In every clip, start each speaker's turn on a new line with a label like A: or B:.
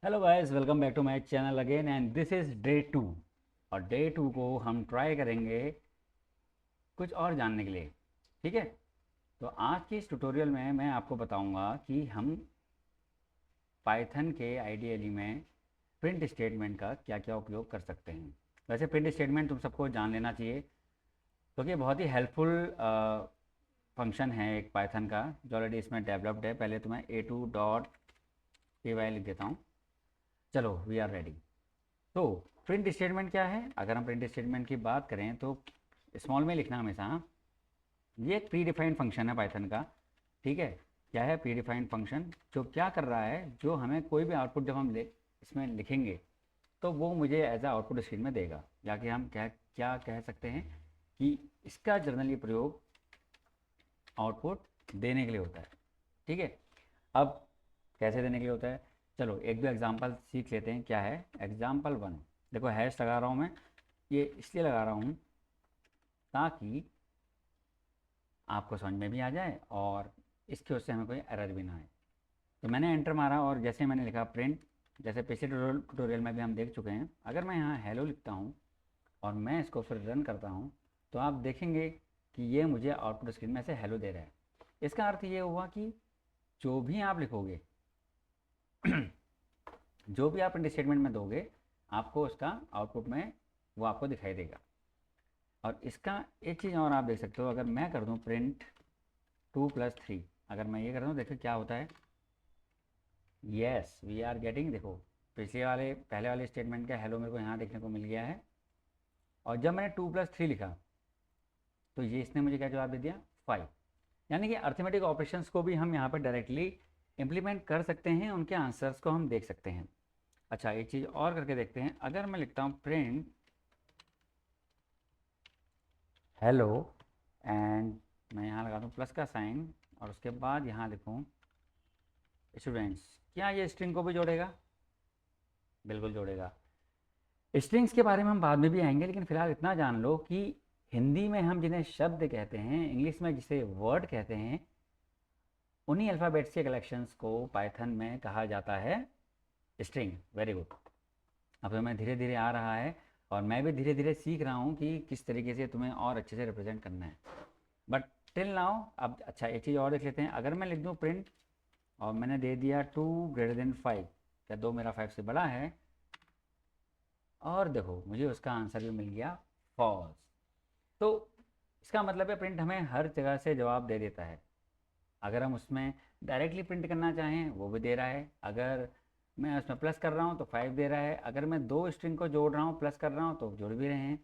A: Hello guys, welcome back to my channel again and this is day 2। और day 2 को हम try करेंगे कुछ और जानने के लिए। ठीक है, तो आज की इस ट्यूटोरियल में मैं आपको बताऊंगा कि हम पाइथन के आइडियली में प्रिंट स्टेटमेंट का क्या क्या उपयोग कर सकते हैं। वैसे प्रिंट स्टेटमेंट तुम सबको जान लेना चाहिए क्योंकि ये बहुत ही हेल्पफुल फंक्शन है एक पाइथन का जो ऑलरेडी इसमें डेवलप्ड है। पहले तो मैं a2.py लिख देता हूँ। चलो, वी आर रेडी। तो प्रिंट स्टेटमेंट क्या है? अगर हम प्रिंट स्टेटमेंट की बात करें तो स्मॉल में लिखना हमेशा। हाँ, ये एक प्री डिफाइंड फंक्शन है पाइथन का। ठीक है, क्या है प्री डिफाइंड फंक्शन? जो क्या कर रहा है, जो हमें कोई भी आउटपुट जब हम इसमें लिखेंगे तो वो मुझे एज आ आउटपुट स्क्रीन में देगा। या कि हम क्या कह सकते हैं कि इसका जनरली प्रयोग आउटपुट देने के लिए होता है। ठीक है, अब कैसे देने के लिए होता है, चलो एक दो एग्जांपल सीख लेते हैं। क्या है एग्जांपल वन? देखो, हैश लगा रहा हूँ मैं, ये इसलिए लगा रहा हूँ ताकि आपको समझ में भी आ जाए और इसकी वजह से हमें कोई एरर भी ना आए। तो मैंने एंटर मारा और जैसे मैंने लिखा प्रिंट, जैसे पिछले ट्यूटोरियल में भी हम देख चुके हैं, अगर मैं यहाँ हेलो लिखता हूँ और मैं इसको फिर रन करता हूँ तो आप देखेंगे कि ये मुझे आउटपुट स्क्रीन में से हेलो दे रहा है। इसका अर्थ ये हुआ कि जो भी आप लिखोगे जो भी आप प्रिंट स्टेटमेंट में दोगे, आपको उसका आउटपुट में वो आपको दिखाई देगा। और इसका एक चीज़ और आप देख सकते हो, अगर मैं कर दूं प्रिंट 2+3, अगर मैं ये कर दूं, देखो क्या होता है। यस, वी आर गेटिंग, देखो पहले वाले स्टेटमेंट का हेलो मेरे को यहाँ देखने को मिल गया है। और जब मैंने 2+3 लिखा तो ये इसने मुझे क्या जवाब दे दिया? 5। यानी कि अर्थमेटिक ऑपरेशंस को भी हम यहाँ पर डायरेक्टली इम्प्लीमेंट कर सकते हैं, उनके आंसर्स को हम देख सकते हैं। अच्छा, एक चीज़ और करके देखते हैं। अगर मैं लिखता हूँ प्रिंट हेलो एंड मैं यहाँ लगा दूँ प्लस का साइन और उसके बाद यहाँ लिखूँ स्टूडेंट्स, क्या ये स्ट्रिंग को भी जोड़ेगा? बिल्कुल जोड़ेगा। स्ट्रिंग्स के बारे में हम बाद में भी आएंगे, लेकिन फिलहाल इतना जान लो कि हिंदी में हम जिन्हें शब्द कहते हैं, इंग्लिश में जिसे वर्ड कहते हैं, उन्हीं अल्फ़ाबेट्स के कलेक्शंस को पाइथन में कहा जाता है स्ट्रिंग। Very good. अब हमें धीरे धीरे आ रहा है और मैं भी धीरे धीरे सीख रहा हूँ कि किस तरीके से तुम्हें और अच्छे से रिप्रेजेंट करना है। बट टिल नाउ, अब अच्छा एक चीज़ और देख लेते हैं। अगर मैं लिख दूँ प्रिंट और मैंने दे दिया 2 > 5, क्या 2 मेरा 5 से बड़ा है? और देखो मुझे उसका आंसर भी मिल गया फॉल्स। तो इसका मतलब है प्रिंट हमें हर जगह से जवाब दे देता है। अगर हम उसमें डायरेक्टली प्रिंट करना चाहें वो भी दे रहा है। अगर मैं उसमें प्लस कर रहा हूँ तो 5 दे रहा है। अगर मैं दो स्ट्रिंग को जोड़ रहा हूँ, प्लस कर रहा हूँ, तो जोड़ भी रहे हैं।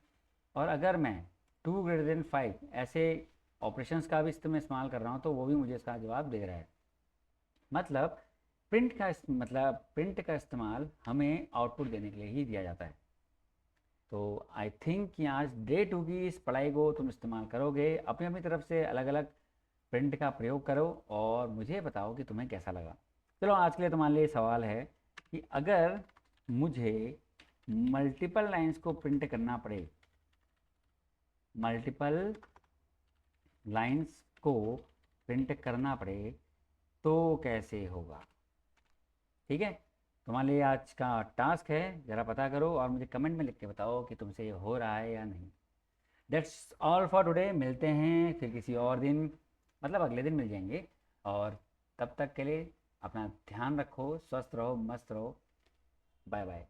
A: और अगर मैं 2 > 5 ऐसे ऑपरेशंस का भी इस्तेमाल कर रहा हूँ तो वो भी मुझे इसका जवाब दे रहा है। मतलब प्रिंट का इस्तेमाल हमें आउटपुट देने के लिए ही दिया जाता है। तो आई थिंक कि आज डे 2 की इस पढ़ाई को तुम इस्तेमाल करोगे, अपनी अपनी तरफ से अलग अलग प्रिंट का प्रयोग करो और मुझे बताओ कि तुम्हें कैसा लगा। चलो, आज के लिए तुम्हारे लिए सवाल है कि अगर मुझे मल्टीपल लाइंस को प्रिंट करना पड़े, मल्टीपल लाइंस को प्रिंट करना पड़े तो कैसे होगा? ठीक है, तुम्हारे लिए आज का टास्क है, ज़रा पता करो और मुझे कमेंट में लिख के बताओ कि तुमसे ये हो रहा है या नहीं। That's all for today. मिलते हैं फिर किसी और दिन, मतलब अगले दिन मिल जाएंगे। और तब तक के लिए अपना ध्यान रखो, स्वस्थ रहो, मस्त रहो। Bye bye.